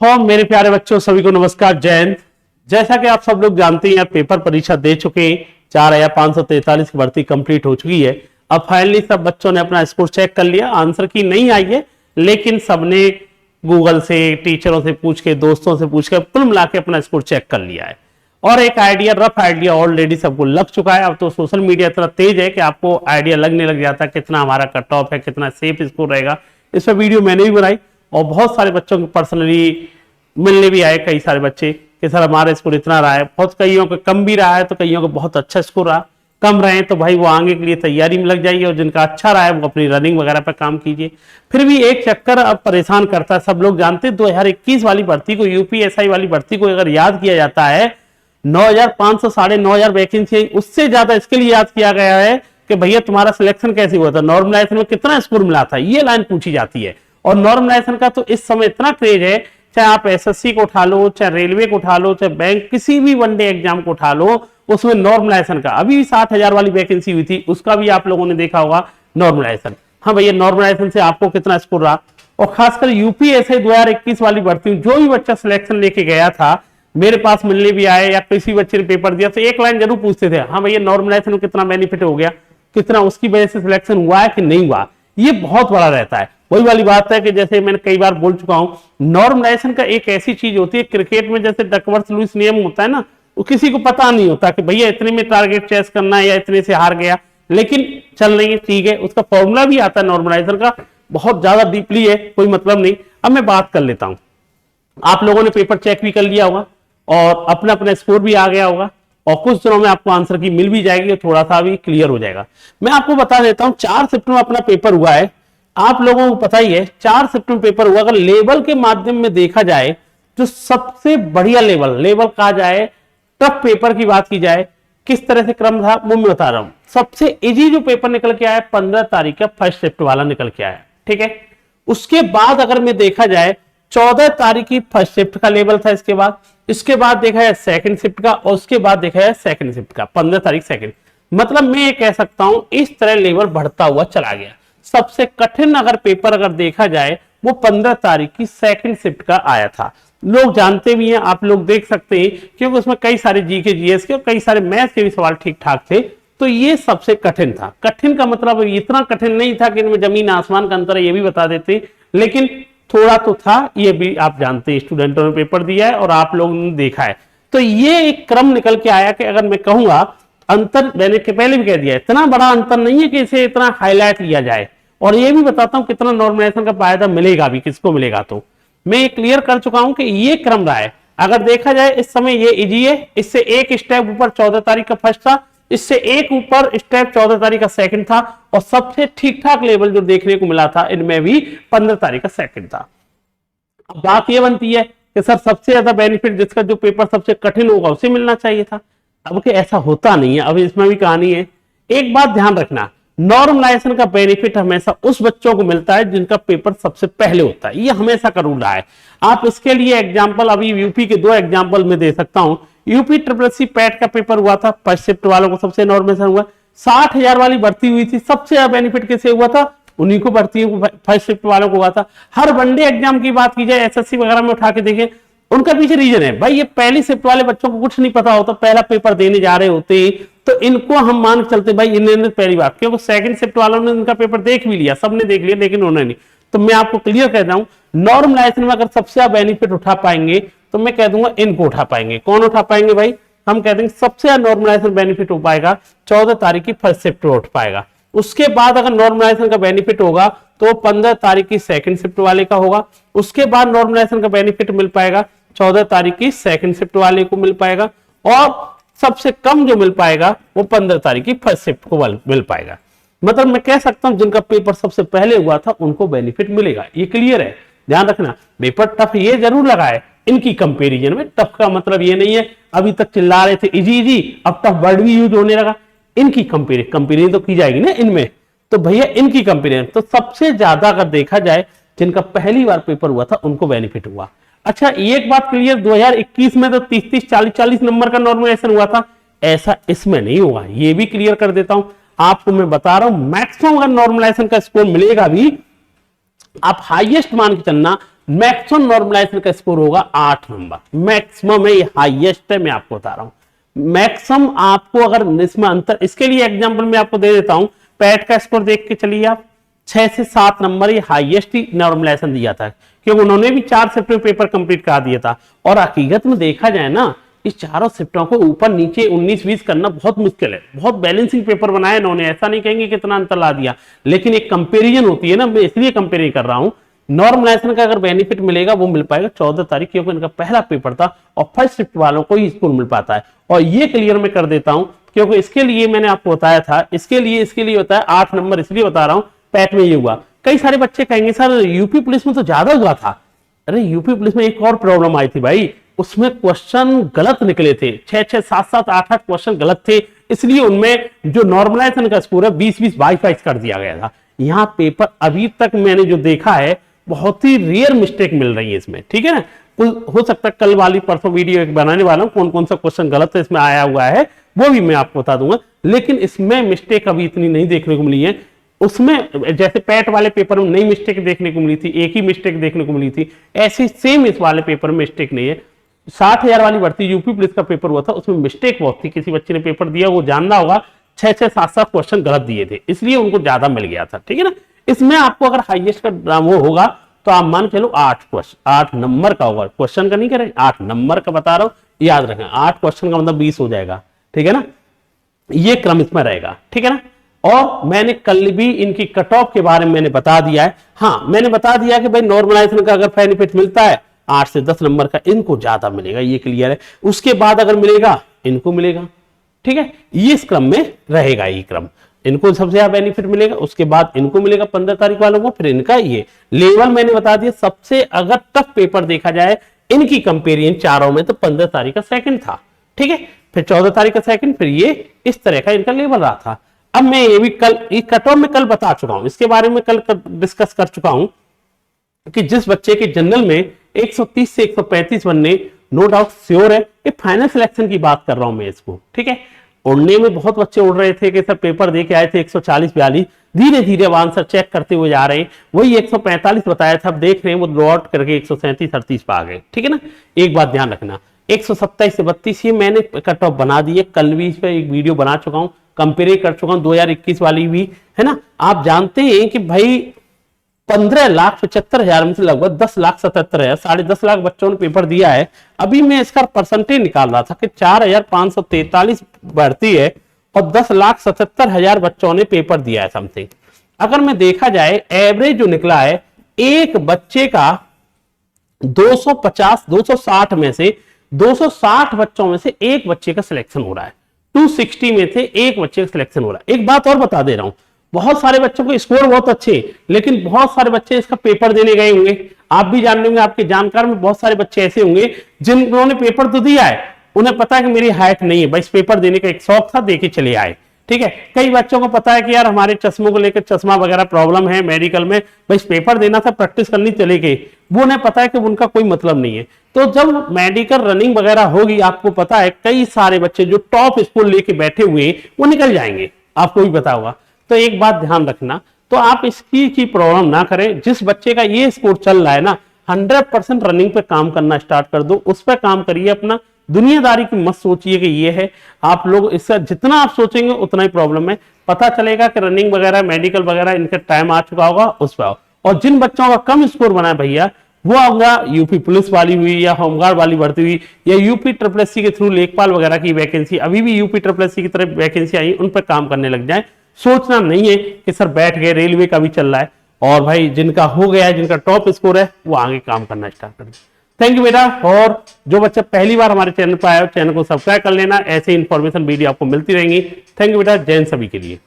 तो मेरे प्यारे बच्चों सभी को नमस्कार, जय हिंद। जैसा कि आप सब लोग जानते हैं पेपर परीक्षा दे चुके हैं, 4543 की भर्ती कंप्लीट हो चुकी है। अब फाइनली सब बच्चों ने अपना स्कोर चेक कर लिया। आंसर की नहीं आई है, लेकिन सबने गूगल से, टीचरों से पूछ के, दोस्तों से पूछ के कुल मिला के अपना स्कोर चेक कर लिया है और एक आइडिया, रफ आइडिया ऑलरेडी सबको लग चुका है। अब तो सोशल मीडिया इतना तेज है कि आपको आइडिया लगने लग जाता है कितना हमारा कट ऑफ है, कितना सेफ स्कोर रहेगा। इस पर वीडियो मैंने भी बनाई और बहुत सारे बच्चों को पर्सनली मिलने भी आए कई सारे बच्चे कि सर हमारा स्कोर इतना रहा है। बहुत कईयों का कम भी रहा है तो कईयों का बहुत अच्छा स्कोर रहा। कम रहे तो भाई वो आगे के लिए तैयारी में लग जाइए और जिनका अच्छा रहा है वो अपनी रनिंग वगैरह पर काम कीजिए। फिर भी एक चक्कर अब परेशान करता है, सब लोग जानते हैं 2021 वाली भर्ती को, यूपीएसआई वाली भर्ती को अगर याद किया जाता है 9500 9,500 वैकेंसी, उससे ज्यादा इसके लिए याद किया गया है कि भैया तुम्हारा सिलेक्शन कैसे हुआ था, नॉर्मलाइजेशन में कितना स्कोर मिला था, ये लाइन पूछी जाती है। और नॉर्मलाइजेशन का तो इस समय इतना क्रेज है, चाहे आप एसएससी को उठा लो, चाहे रेलवे को उठा लो, चाहे बैंक किसी भी वनडे एग्जाम को उठा लो, उसमें नॉर्मलाइजेशन का अभी 60,000 वाली वैकेंसी हुई थी, उसका भी आप लोगों ने देखा होगा नॉर्मलाइजेशन। हाँ भैया, नॉर्मलाइजेशन से आपको कितना स्कोर रहा। और खासकर यूपीएससी 2021 वाली भर्ती जो भी बच्चा सिलेक्शन लेके गया था, मेरे पास मिलने भी आए या किसी बच्चे ने पेपर दिया तो एक लाइन जरूर पूछते थे, हाँ भैया नॉर्मलाइजेशन में कितना बेनिफिट हो गया, कितना उसकी वजह से सिलेक्शन हुआ है कि नहीं हुआ। ये बहुत बड़ा रहता है। वही वाली बात है कि जैसे मैंने कई बार बोल चुका हूं, नॉर्मलाइजेशन का एक ऐसी चीज होती है, क्रिकेट में जैसे डकवर्थ लुईस नियम होता है ना, वो किसी को पता नहीं होता कि भैया इतने में टारगेट चेस करना है या इतने से हार गया, लेकिन चल रही है, ठीक है। उसका फॉर्मूला भी आता है नॉर्मलाइजेशन का, बहुत ज्यादा डीपली है, कोई मतलब नहीं। अब मैं बात कर लेता हूं। आप लोगों ने पेपर चेक भी कर लिया होगा और अपना अपना स्कोर भी आ गया होगा और कुछ दिनों में आपको आंसर की मिल भी जाएगी और थोड़ा सा भी क्लियर हो जाएगा। मैं आपको बता देता हूं 4 सितंबर अपना पेपर हुआ है। आप लोगों को पता ही है 4 सितंबर पेपर हुआ। अगर लेवल के माध्यम में देखा जाए तो सबसे बढ़िया लेवल कहा जाए, टफ पेपर की बात की जाए, किस तरह से क्रम था वो मैं बता रहा हूं। सबसे इजी जो पेपर निकल के आया 15 तारीख का फर्स्ट शिफ्ट वाला निकल के आया, ठीक है। उसके बाद अगर मैं देखा जाए 14 तारीख की फर्स्ट शिफ्ट का लेवल था, इसके बाद देखा जाए सेकंड शिफ्ट का और उसके बाद देखा जाए सेकंड शिफ्ट का 15 तारीख सेकंड। मतलब मैं ये कह सकता हूं इस तरह लेवल बढ़ता हुआ चला गया। सबसे कठिन अगर पेपर अगर देखा जाए वो 15 तारीख की सेकंड शिफ्ट का आया था। लोग जानते भी हैं, आप लोग देख सकते हैं, क्योंकि उसमें कई सारे जीके जीएस के और कई सारे मैथ के भी सवाल ठीक ठाक थे, तो ये सबसे कठिन था। कठिन का मतलब इतना कठिन नहीं था कि इनमें जमीन आसमान का अंतर है, ये भी बता देते, लेकिन थोड़ा तो था, ये भी आप जानते हैं, स्टूडेंटों ने पेपर दिया है और आप लोगों ने देखा है। तो ये एक क्रम निकल के आया कि अगर मैं कहूंगा अंतर, मैंने पहले भी कह दिया इतना बड़ा अंतर नहीं है कि इसे इतना हाईलाइट लिया जाए। और ये भी बताता हूं कितना नॉर्मलाइजेशन का फायदा मिलेगा भी, किसको मिलेगा। तो मैं ये क्लियर कर चुका हूं कि ये क्रम रहा है। अगर देखा जाए इस समय ये इजी है, इससे एक स्टेप ऊपर 14 तारीख का फर्स्ट था, इससे एक ऊपर स्टेप 14 तारीख का सेकंड था और सबसे ठीक ठाक लेवल जो देखने को मिला था इनमें भी 15 तारीख का सेकंड था। अब बात ये बनती है कि सर सबसे ज्यादा बेनिफिट जिसका जो पेपर सबसे कठिन होगा उसे मिलना चाहिए था। अब कि ऐसा होता नहीं है, अब इसमें भी कहानी है। एक बात ध्यान रखना, नॉर्मलाइजेशन का बेनिफिट हमेशा उस बच्चों को मिलता है जिनका पेपर सबसे पहले होता है, ये हमेशा का रूल रहा है। आप इसके लिए एग्जांपल अभी यूपी के 2 एग्जांपल में दे सकता हूं। यूपी ट्रिपल पैट का पेपर हुआ था, फर्स्ट शिफ्ट वालों को सबसे नॉर्मलाइजेशन हुआ, 60,000 वाली भर्ती हुई थी, सबसे ज्यादा बेनिफिट किसे हुआ था, उन्हीं को भर्ती फर्स्ट शिफ्ट वालों को हुआ था। हर वनडे एग्जाम की बात की जाए, एसएससी वगैरह में उठा के देखें, उनका पीछे रीजन है भाई, ये पहली शिफ्ट वाले बच्चों को कुछ नहीं पता होता, पहला पेपर देने जा रहे होते, तो इनको हम मान के चलते भाई इन्होंने पहली बार, क्योंकि सेकंड शिफ्ट वालों ने इनका पेपर देख भी लिया, सबने देख लिया, लेकिन उन्होंने नहीं। तो मैं आपको क्लियर कह रहा हूं, नॉर्मलाइजेशन में अगर सबसे ज्यादा बेनिफिट उठा पाएंगे तो मैं कह दूंगा इनको उठा पाएंगे। कौन उठा पाएंगे भाई, हम कह देंगे सबसे ज्यादा नॉर्मलाइजेशन बेनिफिट हो पाएगा 14 तारीख की फर्स्ट शिफ्ट उठ पाएगा। उसके बाद अगर नॉर्मलाइजेशन का बेनिफिट होगा तो 15 तारीख की सेकंड शिफ्ट वाले का होगा। उसके बाद नॉर्मलाइजेशन का बेनिफिट मिल पाएगा 14 तारीख की सेकंड शिफ्ट वाले को मिल पाएगा और सबसे कम जो मिल पाएगा वो 15 तारीख की फर्स्ट शिफ्ट को मिल पाएगा। मतलब मैं कह सकता हूं जिनका पेपर सबसे पहले हुआ था उनको बेनिफिट मिलेगा। ये क्लियर है, ध्यान रखना। पेपर टफ ये जरूर लगा है इनकी कंपैरिजन में। टफ का मतलब ये नहीं है अभी तक चिल्ला रहे थे इजी इजी, अब टफ वर्ड भी यूज होने लगा। इनकी कंपेरिजन तो की जाएगी ना इनमें, तो भैया इनकी कंपेरिजन तो सबसे ज्यादा अगर देखा जाए जिनका पहली बार पेपर हुआ था उनको बेनिफिट हुआ। अच्छा एक बात क्लियर, 2021 में तो 30-30 40-40 नंबर का नॉर्मलाइजेशन हुआ था, ऐसा इसमें नहीं होगा, ये भी क्लियर कर देता हूं आपको। मैं बता रहा हूं मैक्सिमम अगर नॉर्मलाइजेशन का स्कोर मिलेगा भी, आप हाईएस्ट मान के चलना मैक्सिमम नॉर्मलाइजेशन का स्कोर होगा 8 नंबर, मैक्सिमम है, हाईएस्ट है, मैं आपको बता रहा हूं। मैक्सिमम आपको अगर इसमें अंतर, इसके लिए एग्जांपल मैं आपको दे देता हूं, पैट का स्कोर देख के चलिए आप, 6 से 7 नंबर ये हाईएस्ट ही नॉर्मलाइजेशन दिया था, क्योंकि उन्होंने भी 4 शिफ्ट में पेपर कंप्लीट करा दिया था। और हकीकत में देखा जाए ना, इस चारों शिफ्टों को ऊपर नीचे 19-20 करना बहुत मुश्किल है, बहुत बैलेंसिंग पेपर बनाया इन्होंने, ऐसा नहीं कहेंगे कितना अंतर ला दिया, लेकिन एक कंपेरिजन होती है ना, मैं इसलिए कंपेयर कर रहा हूं। नॉर्मलाइजेशन का अगर बेनिफिट मिलेगा वो मिल पाएगा 14 तारीख, क्योंकि इनका पहला पेपर था और फर्स्ट शिफ्ट वालों को ही स्कोर मिल पाता है। और ये क्लियर मैं कर देता हूं, क्योंकि इसके लिए मैंने आपको बताया था, इसके लिए होता है 8 नंबर, इसलिए बता रहा हूं पैट में ये हुआ। कई सारे बच्चे कहेंगे सर यूपी पुलिस में तो ज्यादा हुआ था। अरे यूपी पुलिस में एक और प्रॉब्लम आई थी भाई, उसमें क्वेश्चन गलत निकले थे, 6-6, 7-7, 8-8 क्वेश्चन गलत थे, इसलिए उनमें जो नॉर्मलाइजेशन का स्कोर है 20-20, 22-22 कर दिया गया था। यहाँ पेपर अभी तक मैंने जो देखा है बहुत ही रेयर मिस्टेक मिल रही है इसमें, ठीक है ना। हो सकता है कल वाली परसों वीडियो एक बनाने वाला हूं, कौन कौन सा क्वेश्चन गलत है इसमें आया हुआ है वो भी मैं आपको बता दूंगा, लेकिन इसमें मिस्टेक अभी इतनी नहीं देखने को मिली है। उसमें जैसे पैट वाले पेपर में नई मिस्टेक देखने को मिली थी, एक ही मिस्टेक देखने को मिली थी, ऐसी सेम इस वाले पेपर में मिस्टेक नहीं है। 60,000 वाली भर्ती यूपी पुलिस का पेपर हुआ था, उसमें मिस्टेक बहुत थी, किसी बच्चे ने पेपर दिया, वो जानना होगा 6-6, 7-7 क्वेश्चन गलत दिए थे, इसलिए उनको ज्यादा मिल गया था, ठीक है ना। इसमें आपको अगर हाईएस्ट का वो होगा तो आप मान चलो 8 नंबर का होगा, क्वेश्चन का नहीं करें, 8 नंबर का बता रहा हूं, याद रखें 8 क्वेश्चन का मतलब 20 हो जाएगा, ठीक है ना। ये क्रम इसमें रहेगा, ठीक है ना। और मैंने कल भी इनकी कट ऑफ के बारे में मैंने बता दिया है। हाँ, मैंने बता दिया कि भाई नॉर्मलाइजेशन का अगर बेनिफिट मिलता है 8 से 10 नंबर का, इनको ज्यादा मिलेगा, ये क्लियर है। उसके बाद अगर मिलेगा इनको मिलेगा, ठीक है, ये इस क्रम में रहेगा, ये क्रम, इनको सबसे ज्यादा बेनिफिट मिलेगा, उसके बाद इनको मिलेगा 15 तारीख वालों को, फिर इनका ये लेवल मैंने बता दिया। सबसे अगर टफ पेपर देखा जाए इनकी कंपेरिजन चारों में तो 15 तारीख का सेकंड था, ठीक है, फिर 14 तारीख का सेकंड, फिर ये इस तरह का इनका लेवल रहा था। अब मैं ये भी कल कट ऑफ में कल बता चुका हूं, इसके बारे में कल डिस्कस कर चुका हूं कि जिस बच्चे के जनरल में 130 से 135 बनने नो डाउट श्योर है, ये फाइनल सिलेक्शन की बात कर रहा हूं मैं इसको, ठीक है। उड़ने में बहुत बच्चे उड़ रहे थे कि सर पेपर दे के आए थे 140-42, धीरे धीरे आंसर चेक करते हुए जा रहे हैं, वही 145 बताया था, अब देख रहे हैं वो लॉट करके 137-38 पे आ गए, ठीक है ना। एक बात ध्यान रखना, 127 से 32 ये मैंने कट ऑफ बना दी है, कल भी इस पर एक वीडियो बना चुका हूं, कंपेयर कर चुका हूं 2021 वाली भी, है ना। आप जानते हैं कि भाई 15,75,000 में से लगभग 10,77,000, 10.5 लाख बच्चों ने पेपर दिया है। अभी मैं इसका परसेंटेज निकाल रहा था कि 4,543 भर्ती है और 10,77,000 बच्चों ने पेपर दिया है समथिंग। अगर मैं देखा जाए एवरेज जो निकला है एक बच्चे का 260 में से 260 बच्चों में से एक बच्चे का सिलेक्शन हो रहा है, 260 में से एक बच्चे का सिलेक्शन हो रहा है। एक बात और बता दे रहा हूं, बहुत सारे बच्चों को स्कोर बहुत अच्छे, लेकिन बहुत सारे बच्चे इसका पेपर देने गए होंगे, आप भी जान लेंगे, आपके जानकार में बहुत सारे बच्चे ऐसे होंगे जिन्होंने पेपर तो दिया है, उन्हें पता है कि मेरी हाइट नहीं है, बस पेपर देने का एक शौक था, देके चले आए, ठीक है। कई बच्चों को पता है कि यार हमारे चश्मों को लेकर चश्मा वगैरह प्रॉब्लम है मेडिकल में, बस पेपर देना था, प्रैक्टिस करनी चले गए, वो उन्हें पता है कि उनका कोई मतलब नहीं है। तो जब मेडिकल रनिंग वगैरह होगी, आपको पता है कई सारे बच्चे जो टॉप स्कोर लेके बैठे हुए वो निकल जाएंगे, आपको भी पता होगा। तो एक बात ध्यान रखना, तो आप इसकी की प्रॉब्लम ना करें, जिस बच्चे का ये स्कोर चल रहा है ना 100% रनिंग पे काम करना स्टार्ट कर दो, उस पर काम करिए अपना, दुनियादारी की मत सोचिए कि ये है, आप लोग इससे जितना आप सोचेंगे उतना ही प्रॉब्लम है। पता चलेगा कि रनिंग वगैरह मेडिकल वगैरह इनका टाइम आ चुका होगा उस पर। और जिन बच्चों का कम स्कोर बना है भैया, वो होगा यूपी पुलिस वाली हुई या होमगार्ड वाली भर्ती हुई या यूपी SSC के थ्रू लेखपाल वगैरह की वैकेंसी, अभी भी यूपी SSC की तरफ वैकेंसी आई, उन पर काम करने लग जाए। सोचना नहीं है कि सर बैठ गए, रेलवे का भी चल रहा है, और भाई जिनका हो गया है, जिनका टॉप स्कोर है, वो आगे काम करना स्टार्ट करें। थैंक यू बेटा। और जो बच्चा पहली बार हमारे चैनल पर आया, चैनल को सब्सक्राइब कर लेना, ऐसे इंफॉर्मेशन वीडियो आपको मिलती रहेंगी। थैंक यू बेटा, जय हिंद सभी के लिए।